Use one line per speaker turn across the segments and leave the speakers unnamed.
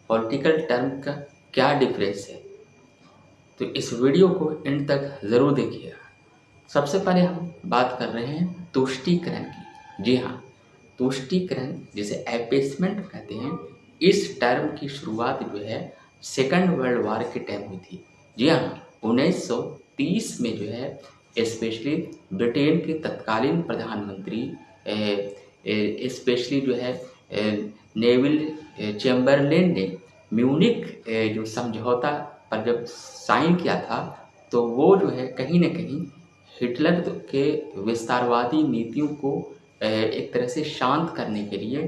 Political term का क्या difference है। तो इस वीडियो को एंड तक ज़रूर देखिएगा। सबसे पहले हम बात कर रहे हैं तुष्टीकरण की। जी हाँ, तुष्टीकरण जिसे एपेसमेंट कहते हैं, इस टर्म की शुरुआत जो है सेकंड वर्ल्ड वॉर के टाइम हुई थी। जी हाँ, 1930 में जो है स्पेशली ब्रिटेन के तत्कालीन प्रधानमंत्री स्पेशली जो है नेविल चैम्बरलेन ने म्यूनिक जो समझौता पर जब साइन किया था, तो वो जो है कहीं ना कहीं हिटलर के विस्तारवादी नीतियों को एक तरह से शांत करने के लिए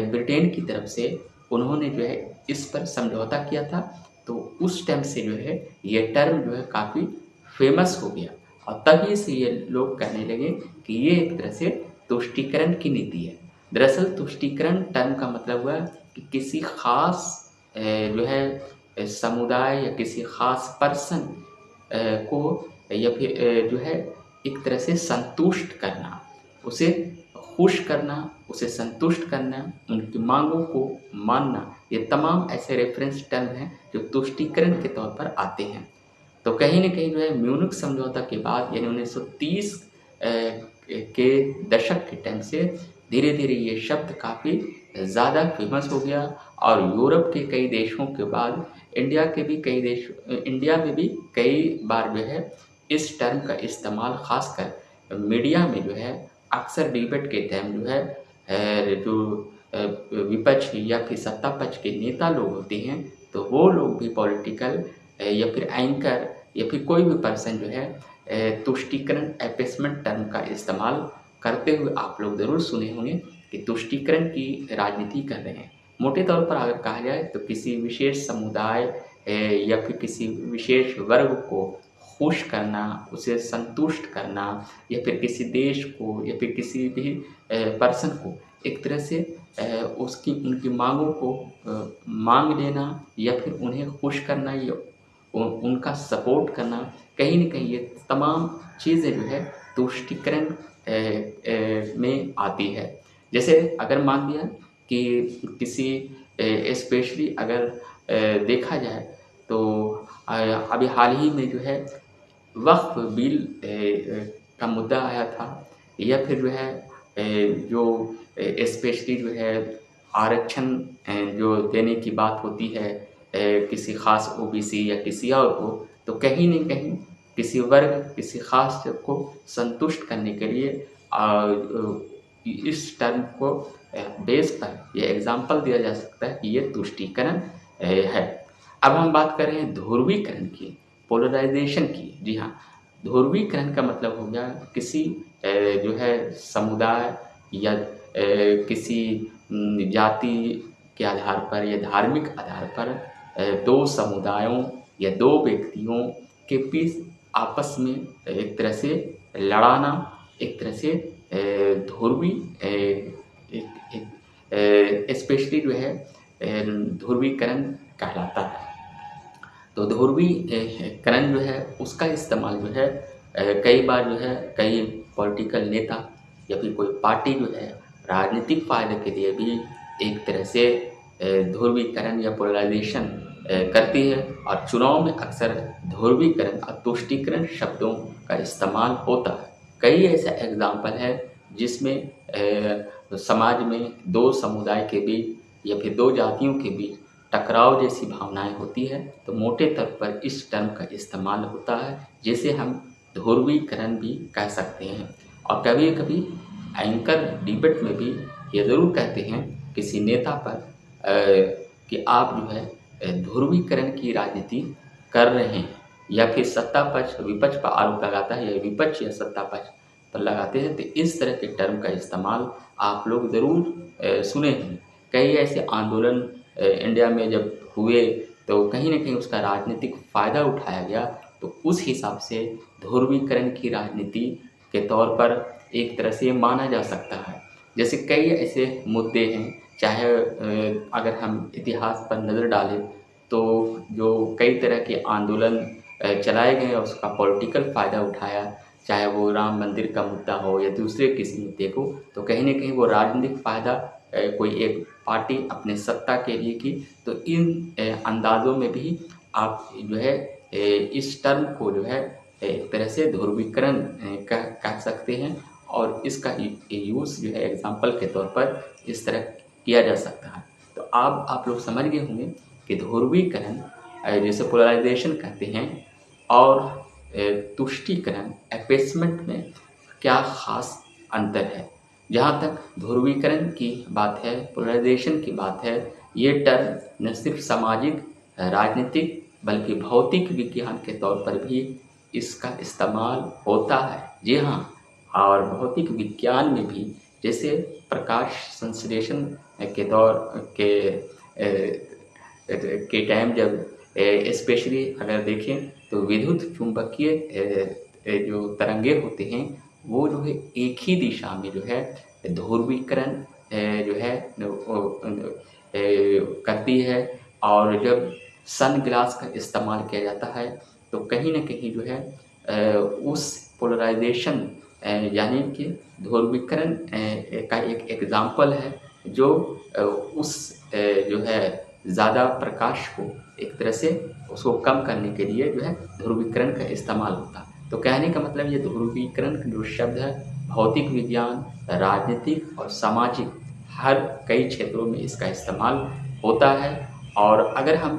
ब्रिटेन की तरफ से उन्होंने जो है इस पर समझौता किया था। तो उस टाइम से जो है ये टर्म जो है काफ़ी फेमस हो गया, और तभी से ये लोग कहने लगे कि ये एक तरह से तुष्टीकरण की नीति है। दरअसल तुष्टीकरण टर्म का मतलब हुआ कि किसी खास जो है समुदाय या किसी खास पर्सन को या फिर जो है एक तरह से संतुष्ट करना, उसे खुश करना, उसे संतुष्ट करना, उनकी मांगों को मानना, ये तमाम ऐसे रेफरेंस टर्म हैं जो तुष्टीकरण के तौर पर आते हैं। तो कहीं न कहीं जो है म्यूनिख समझौता के बाद यानी 1930 के दशक के टाइम से धीरे धीरे ये शब्द काफ़ी ज़्यादा फेमस हो गया, और यूरोप के कई देशों के बाद इंडिया में भी कई बार जो है इस टर्म का इस्तेमाल खासकर मीडिया में जो है अक्सर डिबेट के टाइम जो है जो विपक्ष या फिर सत्ता पक्ष के नेता लोग होते हैं, तो वो लोग भी पॉलिटिकल या फिर एंकर या फिर कोई भी पर्सन जो है तुष्टीकरण एपेसमेंट टर्म का इस्तेमाल करते हुए आप लोग ज़रूर सुने होंगे कि तुष्टीकरण की राजनीति कर रहे हैं। मोटे तौर पर अगर कहा जाए तो किसी विशेष समुदाय या फिर किसी विशेष वर्ग को खुश करना, उसे संतुष्ट करना, या फिर किसी देश को या फिर किसी भी पर्सन को एक तरह से उसकी उनकी मांगों को मांग लेना या फिर उन्हें खुश करना या उनका सपोर्ट करना, कहीं न कहीं ये तमाम चीज़ें जो है तुष्टीकरण में आती है। जैसे अगर मान लिया कि किसी स्पेशली अगर देखा जाए तो अभी हाल ही में जो है वक्फ बिल का मुद्दा आया था, या फिर जो है जो स्पेशली जो है आरक्षण जो देने की बात होती है किसी ख़ास ओबीसी या किसी और को, तो कहीं न कहीं किसी वर्ग, किसी ख़ास को संतुष्ट करने के लिए इस टर्म को बेस पर यह एग्ज़ाम्पल दिया जा सकता है कि ये तुष्टीकरण है। अब हम बात कर रहे हैं ध्रुवीकरण की, पोलराइजेशन की। जी हाँ, ध्रुवीकरण का मतलब हो गया किसी जो है समुदाय या किसी जाति के आधार पर या धार्मिक आधार पर दो समुदायों या दो व्यक्तियों के बीच आपस में एक तरह से लड़ाना, एक तरह से ध्रुवी स्पेशली जो है ध्रुवीकरण कहलाता है। तो ध्रुवीकरण जो है उसका इस्तेमाल जो है कई बार जो है कई पॉलिटिकल नेता या फिर कोई पार्टी जो है राजनीतिक फायदे के लिए भी एक तरह से ध्रुवीकरण या पोलराइजेशन करती है, और चुनाव में अक्सर ध्रुवीकरण और तुष्टीकरण शब्दों का इस्तेमाल होता है। कई ऐसे एग्जाम्पल है जिसमें समाज में दो समुदाय के बीच या फिर दो जातियों के बीच टकराव जैसी भावनाएं होती है, तो मोटे तौर पर इस टर्म का इस्तेमाल होता है, जिसे हम ध्रुवीकरण भी कह सकते हैं। और कभी कभी एंकर डिबेट में भी ये ज़रूर कहते हैं किसी नेता पर कि आप जो है ध्रुवीकरण की राजनीति कर रहे हैं, या फिर सत्ता पक्ष विपक्ष पर आरोप लगाता है या विपक्ष या सत्ता पक्ष पर लगाते हैं, तो इस तरह के टर्म का इस्तेमाल आप लोग ज़रूर सुने हैं। कई ऐसे आंदोलन इंडिया में जब हुए तो कहीं ना कहीं उसका राजनीतिक फ़ायदा उठाया गया, तो उस हिसाब से ध्रुवीकरण की राजनीति के तौर पर एक तरह से माना जा सकता है। जैसे कई ऐसे मुद्दे हैं, चाहे अगर हम इतिहास पर नज़र डालें तो जो कई तरह के आंदोलन चलाए गए और उसका पॉलिटिकल फ़ायदा उठाया, चाहे वो राम मंदिर का मुद्दा हो या दूसरे किसी मुद्दे को, तो कहीं ना कहीं वो राजनीतिक फ़ायदा कोई एक पार्टी अपने सत्ता के लिए की, तो इन अंदाज़ों में भी आप जो है इस टर्म को जो है एक तरह से ध्रुवीकरण कह सकते हैं, और इसका यूज़ जो है एग्जाम्पल के तौर पर इस तरह किया जा सकता है। तो अब आप लोग समझ गए होंगे कि ध्रुवीकरण जैसे पोलराइजेशन कहते हैं, और तुष्टीकरण एपेसमेंट में क्या खास अंतर है। जहाँ तक ध्रुवीकरण की बात है, पोलराइजेशन की बात है, ये टर्म न सिर्फ सामाजिक राजनीतिक बल्कि भौतिक विज्ञान के तौर पर भी इसका इस्तेमाल होता है। जी हाँ, और भौतिक विज्ञान में भी, जैसे प्रकाश संश्लेषण के दौर के टाइम जब स्पेशली अगर देखें तो विद्युत चुंबकीय जो तरंगे होते हैं वो जो है एक ही दिशा में जो है ध्रुवीकरण जो है करती है। और जब सन ग्लास का इस्तेमाल किया जाता है तो कहीं ना कहीं जो है उस पोलराइजेशन यानी कि ध्रुवीकरण का एक एग्जाम्पल है, जो उस जो है ज़्यादा प्रकाश को एक तरह से उसको कम करने के लिए जो है ध्रुवीकरण का इस्तेमाल होता है। तो कहने का मतलब ये ध्रुवीकरण जो शब्द है भौतिक विज्ञान, राजनीतिक और सामाजिक हर कई क्षेत्रों में इसका इस्तेमाल होता है। और अगर हम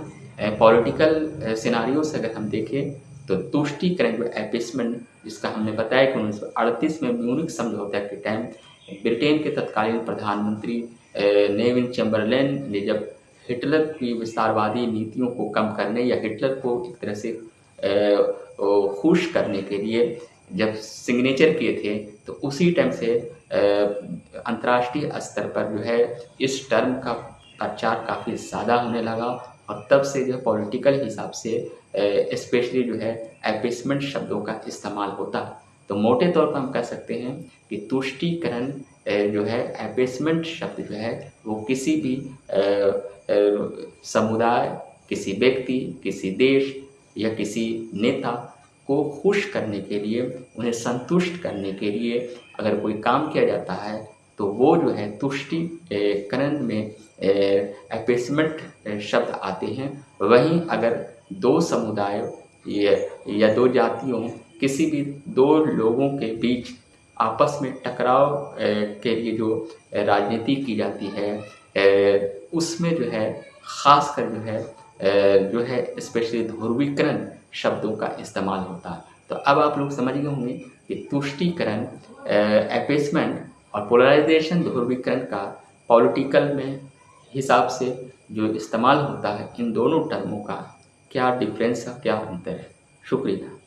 पॉलिटिकल सिनारियो से अगर हम देखें तो तुष्टीकरण जो एपेसमेंट, जिसका हमने बताया कि 1938 में म्यूनिख समझौते के टाइम ब्रिटेन के तत्कालीन प्रधानमंत्री नेविन चैम्बरलेन ने जब हिटलर की विस्तारवादी नीतियों को कम करने या हिटलर को एक तरह से खुश करने के लिए जब सिग्नेचर किए थे, तो उसी टाइम से अंतर्राष्ट्रीय स्तर पर जो है इस टर्म का प्रचार काफ़ी ज़्यादा होने लगा, और तब से जो पॉलिटिकल हिसाब से स्पेशली जो है एपेसमेंट शब्दों का इस्तेमाल होता है। तो मोटे तौर पर हम कह सकते हैं कि तुष्टीकरण जो है एपेसमेंट शब्द जो है वो किसी भी समुदाय, किसी व्यक्ति, किसी देश या किसी नेता को खुश करने के लिए, उन्हें संतुष्ट करने के लिए अगर कोई काम किया जाता है तो वो जो है तुष्टीकरण में एपेसमेंट शब्द आते हैं। वहीं अगर दो समुदाय या दो जातियों, किसी भी दो लोगों के बीच आपस में टकराव के लिए जो राजनीति की जाती है उसमें जो है खासकर जो है स्पेशली ध्रुवीकरण शब्दों का इस्तेमाल होता है। तो अब आप लोग समझ गए होंगे कि तुष्टीकरण एपेसमेंट और पोलराइजेशन ध्रुवीकरण का पॉलिटिकल में हिसाब से जो इस्तेमाल होता है, इन दोनों टर्मों का क्या डिफरेंस है, क्या अंतर है। शुक्रिया।